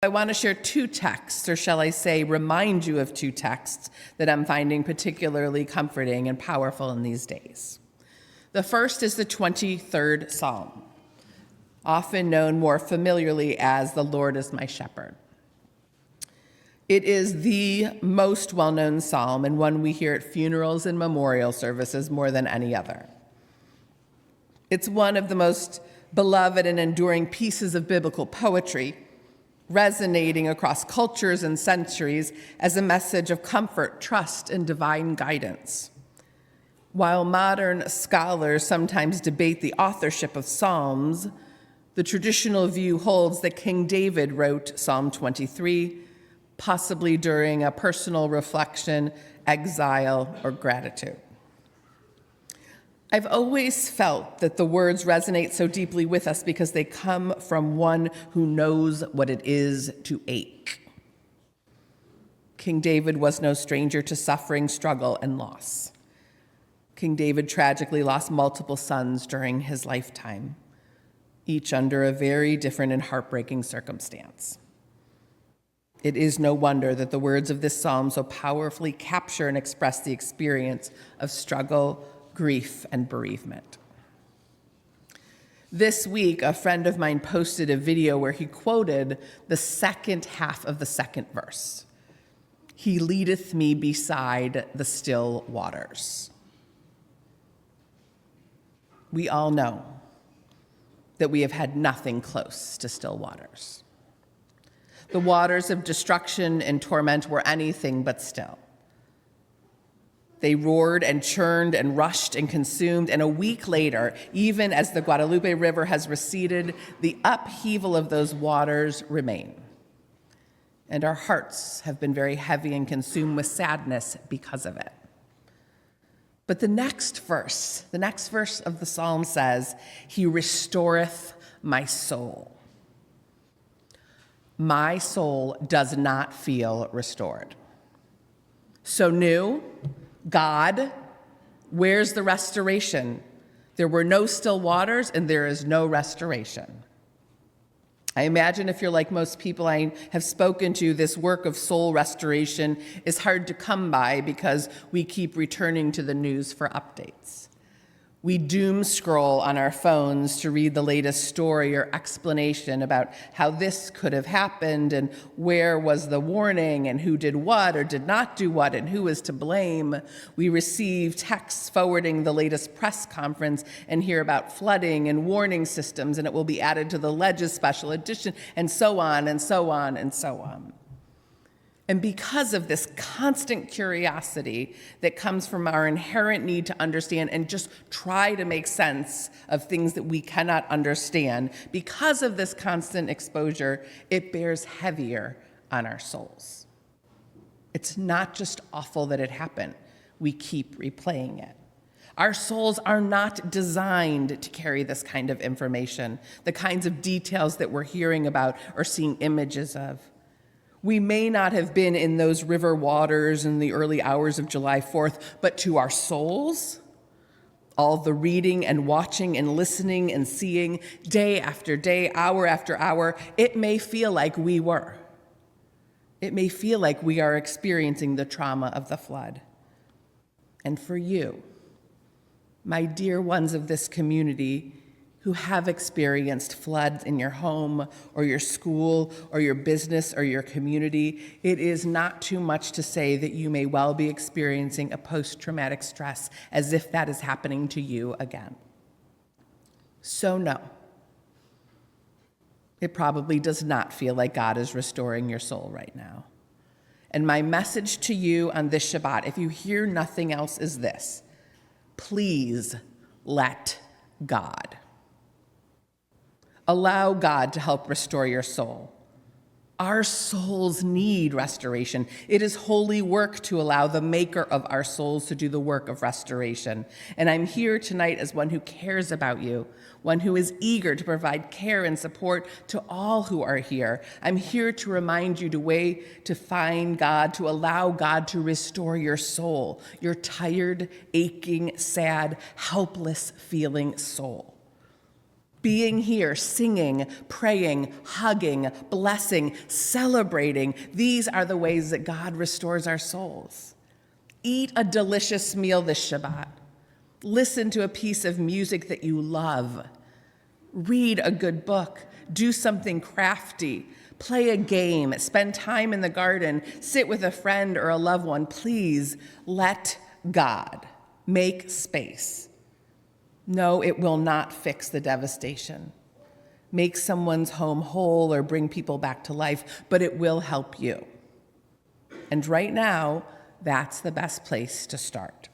I want to share two texts, or shall I say, remind you of two texts that I'm finding particularly comforting and powerful in these days. The first is the 23rd Psalm, often known more familiarly as "The Lord is my shepherd." It is the most well-known psalm and one we hear at funerals and memorial services more than any other. It's one of the most beloved and enduring pieces of biblical poetry, resonating across cultures and centuries as a message of comfort, trust, and divine guidance. While modern scholars sometimes debate the authorship of Psalms, the traditional view holds that King David wrote Psalm 23, possibly during a personal reflection, exile, or gratitude. I've always felt that the words resonate so deeply with us because they come from one who knows what it is to ache. King David was no stranger to suffering, struggle, and loss. King David tragically lost multiple sons during his lifetime, each under a very different and heartbreaking circumstance. It is no wonder that the words of this psalm so powerfully capture and express the experience of struggle, grief, and bereavement. This week, a friend of mine posted a video where he quoted the second half of the second verse. "He leadeth me beside the still waters." We all know that we have had nothing close to still waters. The waters of destruction and torment were anything but still. They roared and churned and rushed and consumed, and a week later, even as the Guadalupe River has receded, the upheaval of those waters remain. And our hearts have been very heavy and consumed with sadness because of it. But the next verse of the psalm says, "He restoreth my soul." My soul does not feel restored. So new, God, where's the restoration? There were no still waters and there is no restoration. I imagine if you're like most people I have spoken to, this work of soul restoration is hard to come by because we keep returning to the news for updates. We doom scroll on our phones to read the latest story or explanation about how this could have happened and where was the warning and who did what or did not do what and who is to blame. We receive texts forwarding the latest press conference and hear about flooding and warning systems, and it will be added to the Ledges special edition, and so on and so on and so on. And because of this constant curiosity that comes from our inherent need to understand and just try to make sense of things that we cannot understand, because of this constant exposure, it bears heavier on our souls. It's not just awful that it happened. We keep replaying it. Our souls are not designed to carry this kind of information, the kinds of details that we're hearing about or seeing images of. We may not have been in those river waters in the early hours of July 4th, but to our souls, all the reading and watching and listening and seeing day after day, hour after hour, it may feel like we were. It may feel like we are experiencing the trauma of the flood. And for you, my dear ones of this community, who have experienced floods in your home or your school or your business or your community, it is not too much to say that you may well be experiencing a post-traumatic stress as if that is happening to you again. So no, it probably does not feel like God is restoring your soul right now. And my message to you on this Shabbat, if you hear nothing else, is this: please let God. Allow God to help restore your soul. Our souls need restoration. It is holy work to allow the maker of our souls to do the work of restoration. And I'm here tonight as one who cares about you, one who is eager to provide care and support to all who are here. I'm here to remind you to find God, to allow God to restore your soul, your tired, aching, sad, helpless feeling soul. Being here, singing, praying, hugging, blessing, celebrating, these are the ways that God restores our souls. Eat a delicious meal this Shabbat. Listen to a piece of music that you love. Read a good book. Do something crafty. Play a game. Spend time in the garden. Sit with a friend or a loved one. Please let God make space. No, it will not fix the devastation, make someone's home whole or bring people back to life, but it will help you. And right now, that's the best place to start.